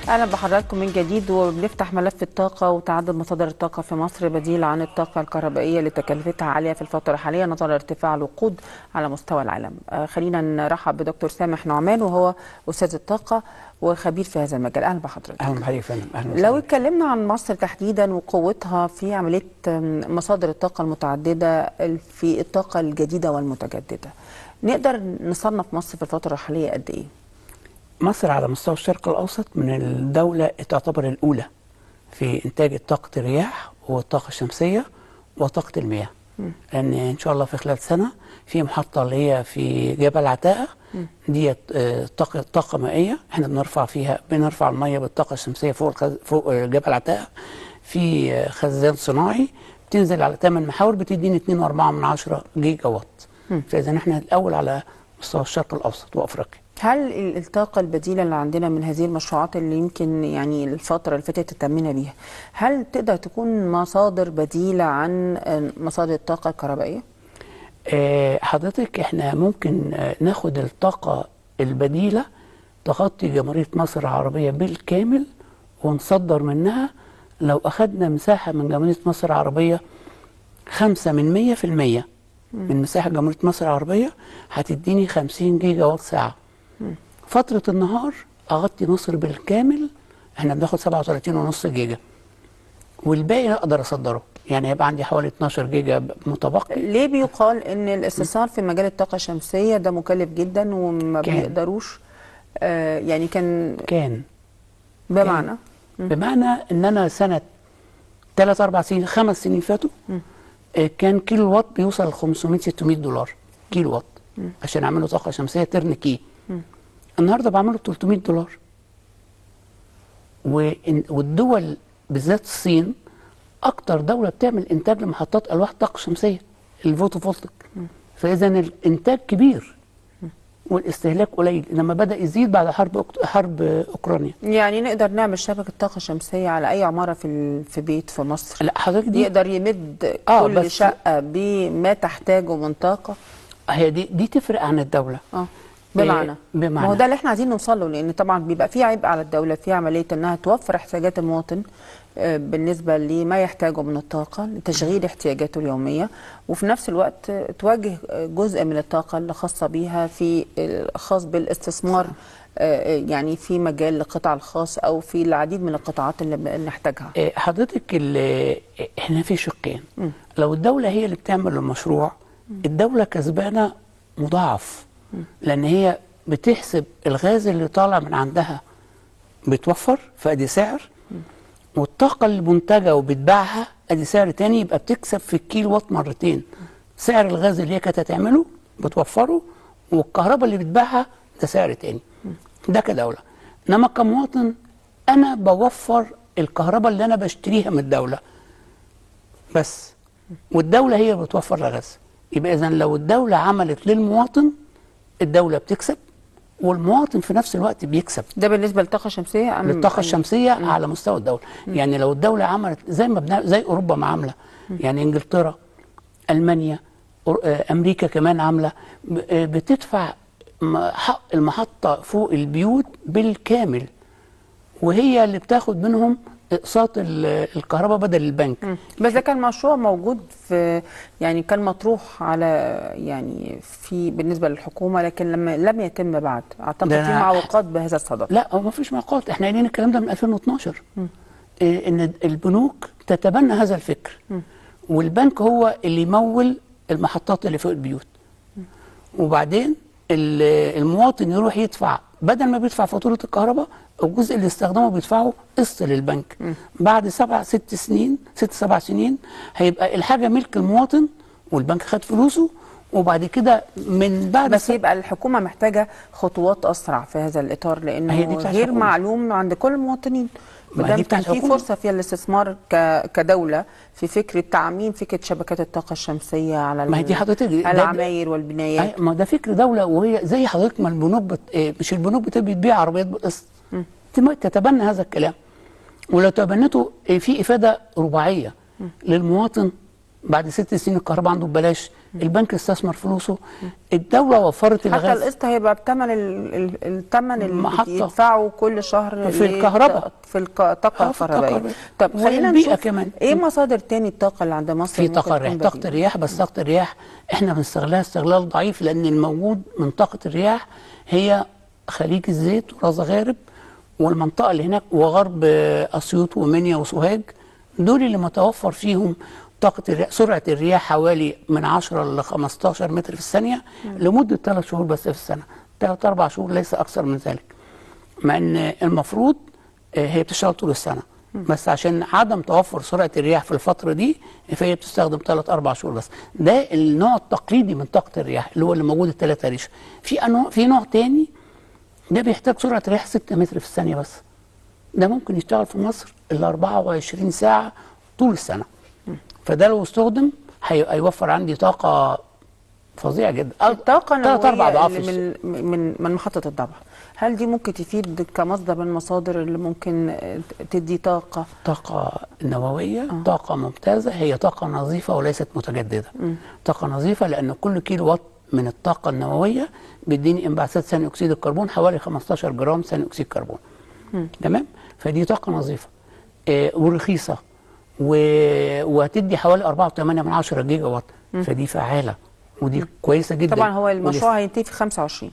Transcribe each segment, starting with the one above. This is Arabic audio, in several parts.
اهلا بحضراتكم من جديد، وبنفتح ملف الطاقه وتعدد مصادر الطاقه في مصر بديل عن الطاقه الكهربائيه اللي تكلفتها عاليه في الفتره الحاليه نظرا لارتفاع الوقود على مستوى العالم. خلينا نرحب بدكتور سامح نعمان، وهو استاذ الطاقه وخبير في هذا المجال. اهلا بحضرتك. اهلا بحضرتك يا فندم. اهلا. لو اتكلمنا عن مصر تحديدا وقوتها في عمليه مصادر الطاقه المتعدده في الطاقه الجديده والمتجدده، نقدر نصنف مصر في الفتره الحاليه قد ايه؟ مصر على مستوى الشرق الأوسط من الدولة تعتبر الأولى في إنتاج طاقة الرياح والطاقة الشمسية وطاقة المياه. لأن إن شاء الله في خلال سنة في محطة اللي هي في جبل عتاقة، دي طاقة مائية احنا بنرفع المية بالطاقة الشمسية فوق جبل عتاقة في خزان صناعي، بتنزل على 8 محاور بتديني 2.4 جيجا وات. فإذا احنا الأول على مستوى الشرق الأوسط وأفريقيا. هل الطاقة البديلة اللي عندنا من هذه المشروعات اللي يمكن يعني الفترة اللي فاتت اهتمينا بيها، هل تقدر تكون مصادر بديلة عن مصادر الطاقة الكهربائية؟ حضرتك احنا ممكن ناخد الطاقة البديلة تغطي جمهورية مصر العربية بالكامل ونصدر منها. لو أخدنا مساحة من جمهورية مصر العربية 5% من مساحة جمهورية مصر العربية هتديني 50 جيجا وات ساعة. فترة النهار أغطي مصر بالكامل، احنا بناخد 37.5 جيجا، والباقي أقدر أصدره، يعني هيبقى عندي حوالي 12 جيجا متبقي. ليه بيقال إن الاستثمار في مجال الطاقة الشمسية ده مكلف جدا وما بيقدروش؟ يعني كان بمعنى إن أنا سنة 3-4 سنين 5 سنين فاتوا كان كيلو وات بيوصل 500-600 دولار كيلو وات عشان أعمله طاقة شمسية ترن كي. النهارده بعمله ب 300 دولار. والدول بالذات الصين اكتر دوله بتعمل انتاج لمحطات الواح طاقه شمسيه الفوتوفولتيك. فاذا الانتاج كبير والاستهلاك قليل، انما بدا يزيد بعد حرب اوكرانيا. يعني نقدر نعمل شبكه طاقه شمسيه على اي عماره في بيت في مصر؟ لا حضرتك دي يقدر يمد كل شقه بما تحتاجه من طاقه. هي دي تفرق عن الدوله. بمعنى ما هو ده اللي احنا عايزين نوصل له، لان طبعا بيبقى في عبء على الدوله في عمليه انها توفر احتياجات المواطن بالنسبه لما يحتاجه من الطاقه لتشغيل احتياجاته اليوميه، وفي نفس الوقت توجه جزء من الطاقه اللي خاصه بيها في الخاص بالاستثمار، يعني في مجال القطاع الخاص او في العديد من القطاعات اللي نحتاجها. حضرتك احنا في شقين. لو الدوله هي اللي بتعمل المشروع، الدوله كسبانه مضاعف، لأن هي بتحسب الغاز اللي طالع من عندها بتوفر فأدي سعر، والطاقة اللي منتجة وبتباعها أدي سعر تاني، يبقى بتكسب في الكيلو وات مرتين. سعر الغاز اللي هي كانت هتعمله بتوفره، والكهرباء اللي بتباعها ده سعر تاني. ده كدولة. إنما كمواطن أنا بوفر الكهرباء اللي أنا بشتريها من الدولة بس، والدولة هي بتوفر الغاز. يبقى إذن لو الدولة عملت للمواطن الدولة بتكسب، والمواطن في نفس الوقت بيكسب. ده بالنسبة للطاقة الشمسية؟ للطاقة الشمسية على مستوى الدولة. يعني لو الدولة عملت زي أوروبا ما عاملة، يعني إنجلترا، ألمانيا، أمريكا كمان عاملة، بتدفع حق المحطة فوق البيوت بالكامل، وهي اللي بتاخد منهم اقساط الكهرباء بدل البنك. بس ده كان مشروع موجود في، يعني كان مطروح على، يعني في بالنسبه للحكومه، لكن لم يتم بعد. اعتقد في معوقات بهذا الصدد. لا، هو ما فيش معوقات، احنا قايلين الكلام ده من 2012 ان البنوك تتبنى هذا الفكر، والبنك هو اللي يمول المحطات اللي فوق البيوت، وبعدين المواطن يروح يدفع، بدل ما بيدفع فاتوره الكهرباء الجزء اللي استخدمه بيدفعه قسط للبنك. بعد 6-7 سنين هيبقى الحاجه ملك المواطن والبنك خد فلوسه، وبعد كده من بعد بس يبقى الحكومه محتاجه خطوات اسرع في هذا الاطار، لانه غير معلوم عند كل المواطنين. بدل كان في فرصه في الاستثمار كدوله في فكره تعميم فكره شبكات الطاقه الشمسيه على العماير والبنايات. ما ده فكر دوله، وهي زي حضرتك ما البنوك مش البنوك بتبيع عربيات بالقسط، تتبنى هذا الكلام. ولو تبنته في افاده رباعيه للمواطن بعد 6 سنين الكهرباء عنده ببلاش، البنك استثمر فلوسه، الدوله وفرت الغاز. حتى القسط هيبقى بثمن الثمن اللي يدفعه كل شهر في الكهرباء، في الطاقه الكهربائيه. طب خلينا نشوف كمان. ايه مصادر تاني الطاقه اللي عند مصر؟ في طاقه الرياح، طاقه الرياح، بس طاقه الرياح احنا بنستغلها استغلال ضعيف، لان الموجود من طاقه الرياح هي خليج الزيت وراس غارب والمنطقه اللي هناك وغرب اسيوط ومنيا وسوهاج، دول اللي متوفر فيهم طاقة الرياح. سرعة الرياح حوالي من 10 ل 15 متر في الثانية لمدة 3 شهور بس في السنة، 3 4 شهور ليس أكثر من ذلك، مع أن المفروض هي بتشتغل طول السنة، بس عشان عدم توفر سرعة الرياح في الفترة دي فهي بتستخدم 3 4 شهور بس. ده النوع التقليدي من طاقة الرياح اللي موجود الثلاثة ريش. في نوع تاني ده بيحتاج سرعة رياح 6 متر في الثانية بس، ده ممكن يشتغل في مصر ال 24 ساعة طول السنة. فده لو استخدم هيوفر عندي طاقة فظيعة جدا. الطاقة النووية من محطة الضبع، هل دي ممكن تفيد كمصدر من المصادر اللي ممكن تدي طاقة؟ طاقة نووية طاقة ممتازة، هي طاقة نظيفة وليست متجددة. طاقة نظيفة لأن كل كيلو وات من الطاقة النووية بيديني انبعاثات ثاني أكسيد الكربون حوالي 15 جرام ثاني أكسيد كربون. تمام؟ فدي طاقة نظيفة ورخيصة وهتدي حوالي 4.8 جيجا وات، فدي فعالة ودي كويسة جدا. طبعا هو المشروع هينتهي في 25،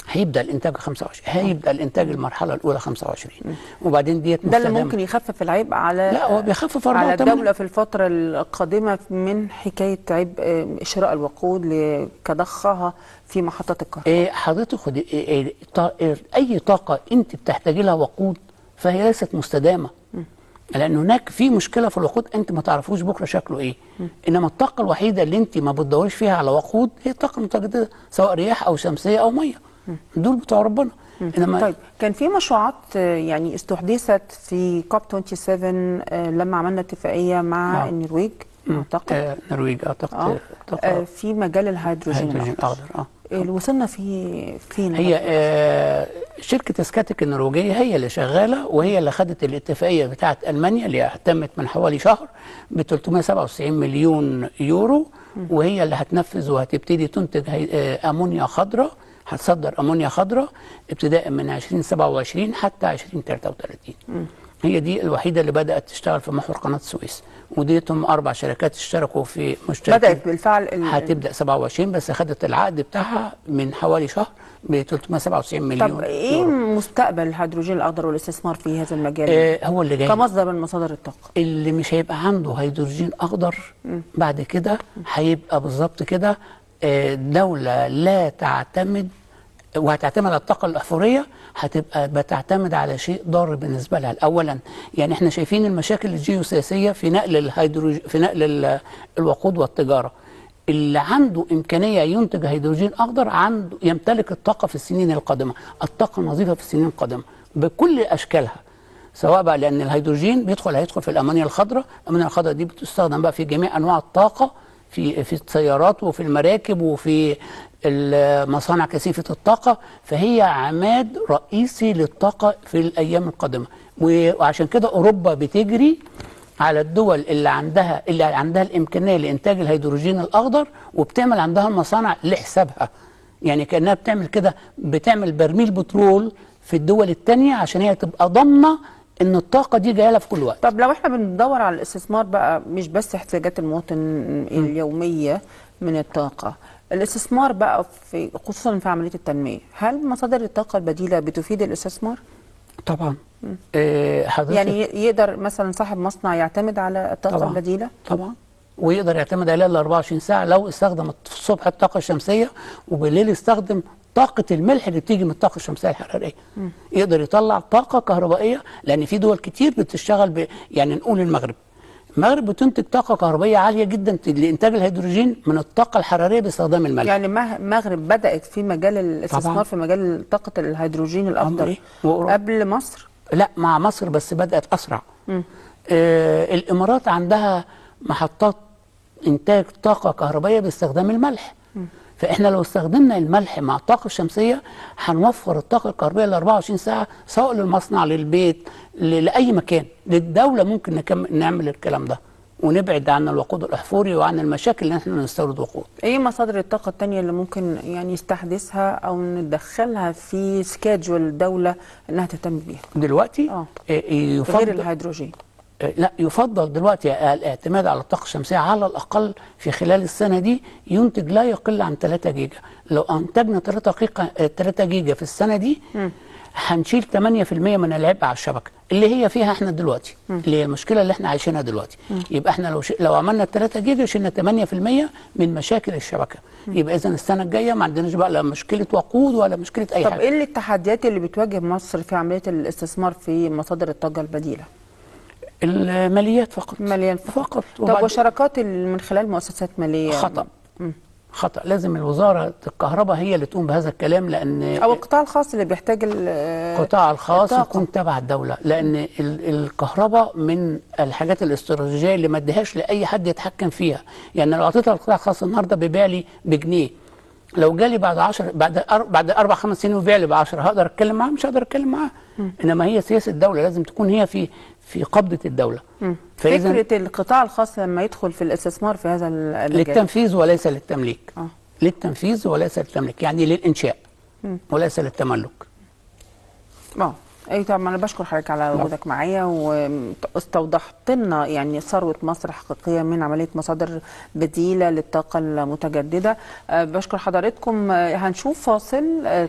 هيبدأ الإنتاج 25، هيبدأ الإنتاج المرحلة الأولى 25 وبعدين ديت ده اللي ممكن يخفف العبء على لا هو بيخفف على الدولة في الفترة القادمة من حكاية عبء شراء الوقود كضخها في محطة الكهرباء. حضرتك خدي أي طاقة أنت بتحتاجي لها وقود فهي ليست مستدامة، لأن هناك في مشكلة في الوقود أنت ما تعرفوش بكرة شكله إيه. إنما الطاقة الوحيدة اللي أنت ما بتدوريش فيها على وقود هي الطاقة المتجددة، سواء رياح أو شمسية أو مية، دول بتوع ربنا. إنما طيب كان في مشروعات يعني استحدثت في كوب 27 لما عملنا اتفاقية مع النرويج أعتقد. النرويج أعتقد في مجال الهيدروجين الأخضر. اللي وصلنا فين؟ هي شركة اسكاتك النرويجية هي اللي شغالة، وهي اللي خدت الاتفاقية بتاعة ألمانيا اللي تمت من حوالي شهر ب 397 مليون يورو، وهي اللي هتنفذ وهتبتدي تنتج أمونيا خضراء، هتصدر أمونيا خضراء ابتداء من 2027 حتى 2033. هي دي الوحيدة اللي بدأت تشتغل في محور قناة السويس، وديتهم 4 شركات اشتركوا في بدأت بالفعل هتبدأ 27 بس خدت العقد بتاعها من حوالي شهر ب 397 مليون. طب ايه مستقبل الهيدروجين الأخضر والاستثمار في هذا المجال؟ هو اللي جاي كمصدر من مصادر الطاقة. اللي مش هيبقى عنده هيدروجين أخضر بعد كده هيبقى بالظبط كده دولة لا تعتمد وهتعتمد على الطاقة الأحفورية، هتبقى بتعتمد على شيء ضار بالنسبة لها. أولا يعني احنا شايفين المشاكل الجيوسياسية في نقل الوقود والتجارة. اللي عنده إمكانية ينتج هيدروجين أخضر عنده يمتلك الطاقة في السنين القادمة، الطاقة النظيفة في السنين القادمة بكل أشكالها، سواء بقى لأن الهيدروجين هيدخل في الأمونيا الخضراء. الأمونيا الخضراء دي بتستخدم بقى في جميع أنواع الطاقة، في السيارات وفي المراكب وفي المصانع كثيفة الطاقة، فهي عماد رئيسي للطاقة في الأيام القادمة. وعشان كده أوروبا بتجري على الدول اللي عندها الإمكانية لإنتاج الهيدروجين الأخضر وبتعمل عندها المصانع لحسابها، يعني كأنها بتعمل كده، بتعمل برميل بترول في الدول التانية عشان هي تبقى ضامنة ان الطاقه دي جايه لها في كل وقت. طب لو احنا بندور على الاستثمار بقى، مش بس احتياجات المواطن اليوميه من الطاقه، الاستثمار بقى في خصوصا في عمليه التنميه، هل مصادر الطاقه البديله بتفيد الاستثمار؟ طبعا. حضرتك يعني يقدر مثلا صاحب مصنع يعتمد على الطاقه طبعا البديله؟ طبعا، ويقدر يعتمد عليها ال 24 ساعه لو استخدم الصبح الطاقه الشمسيه وبالليل يستخدم طاقة الملح اللي بتيجي من الطاقة الشمسية الحرارية. يقدر يطلع طاقة كهربائية، لأن في دول كتير بتشتغل يعني نقول المغرب بتنتج طاقة كهربائية عالية جدا لإنتاج الهيدروجين من الطاقة الحرارية باستخدام الملح. يعني المغرب بدأت في مجال الاستثمار في مجال طاقة الهيدروجين الأخضر قبل مصر؟ لا، مع مصر بس بدأت أسرع. الإمارات عندها محطات إنتاج طاقة كهربائية باستخدام الملح. فإحنا لو استخدمنا الملح مع الطاقة الشمسية هنوفر الطاقة الكهربائية ل 24 ساعة، سواء للمصنع، للبيت، لأي مكان، للدولة ممكن نعمل الكلام ده ونبعد عن الوقود الاحفوري وعن المشاكل اللي احنا نستورد وقود. ايه مصادر الطاقه الثانيه اللي ممكن يعني يستحدثها او ندخلها في سكادجول الدوله انها تهتم بيها دلوقتي؟ يفضل غير الهيدروجين. لا، يفضل دلوقتي الاعتماد على الطاقه الشمسيه على الاقل في خلال السنه دي ينتج لا يقل عن 3 جيجا. لو انتجنا 3 جيجا في السنه دي هنشيل 8% من العبء على الشبكه اللي هي فيها احنا دلوقتي، اللي هي المشكله اللي احنا عايشينها دلوقتي. يبقى احنا لو عملنا 3 جيجا شلنا 8% من مشاكل الشبكه. يبقى اذا السنه الجايه ما عندناش بقى لا مشكله وقود ولا مشكله اي حاجه. طب ايه التحديات اللي بتواجه مصر في عمليه الاستثمار في مصادر الطاقه البديله؟ الماليات فقط. ماليات فقط. طب وشراكات من خلال مؤسسات ماليه؟ خطأ. لازم الوزارة الكهرباء هي اللي تقوم بهذا الكلام، لأن أو القطاع الخاص اللي بيحتاج القطاع الخاص يكون تبع الدولة، لأن الكهرباء من الحاجات الاستراتيجية اللي ما اديهاش لأي حد يتحكم فيها. يعني لو أعطيتها القطاع الخاص النهارده بيبيع لي بجنيه، لو جالي بعد 4-5 سنين وبيع لي ب10 هقدر أتكلم معاه؟ مش هقدر أتكلم معاه. إنما هي سياسة الدولة لازم تكون هي في قبضة الدولة. فكرة القطاع الخاص لما يدخل في الاستثمار في هذا المجال للتنفيذ وليس للتمليك. للتنفيذ وليس للتمليك، يعني للإنشاء وليس للتملك. اي طبعا. انا بشكر حضرتك على وجودك معايا واستوضحت لنا يعني ثروه مصر حقيقيه من عمليه مصادر بديله للطاقه المتجدده. بشكر حضراتكم. هنشوف فاصل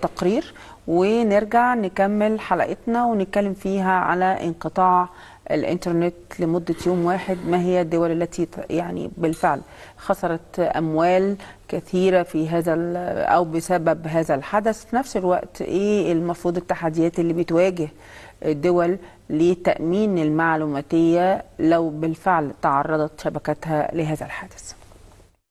تقرير ونرجع نكمل حلقتنا ونتكلم فيها على انقطاع الانترنت لمدة يوم واحد. ما هي الدول التي يعني بالفعل خسرت أموال كثيرة في هذا أو بسبب هذا الحدث؟ في نفس الوقت إيه المفروض التحديات اللي بتواجه الدول لتأمين المعلوماتية لو بالفعل تعرضت شبكتها لهذا الحادث؟